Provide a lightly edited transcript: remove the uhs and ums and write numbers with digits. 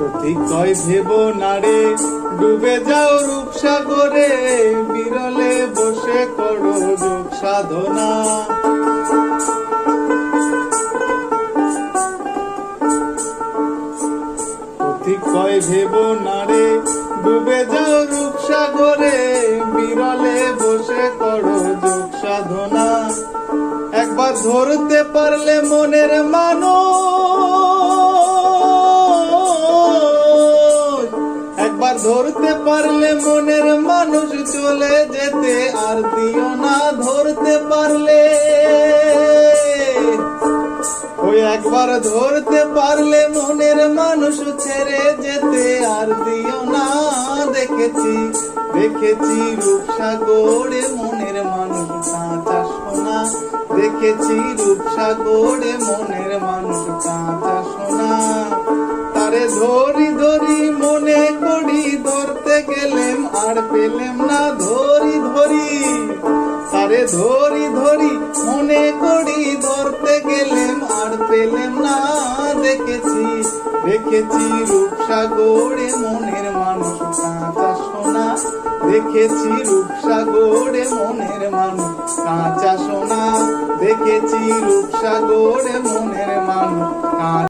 পথিক কয় ভেব নারে, ডুবে যাও রূপসাগরে, বিরলে বসে করো যোগ সাধনা। পথিক কয় ভেব নারে, ডুবে যাও রূপসাগরে, বিরলে বসে করো যোগ সাধনা। একবার ধরতে পারলে মনের মানুষ, একবার ধরতে পারলে মনের মানুষ, চলে যেতে আর দিও না ধরতে পারলে। ওই একবার ধরতে পারলে মনের মানুষ, ছেড়ে যেতে আর দিও না। দেখেছি দেখেছি রূপসাগরে মনের মানুষ কাঁচা সোনা, দেখেছি রূপসাগরে মনের মানুষ কাঁচা সোনা। তারে ধরি ধরি মনে করি, ধরতে গেলেম আর পেলেম না ধরি ধরি। তারে ধরি ধরি মনে করি, ধরতে গেলেম আর পেলেম না। দেখেছি দেখেছি রূপসাগরে মনের মানুষ কাঁচা সোনা, দেখেছি রূপসাগরে মনের মানুষ কাঁচা সোনা, দেখেছি রূপসাগরে মনের মানুষ কাঁচা।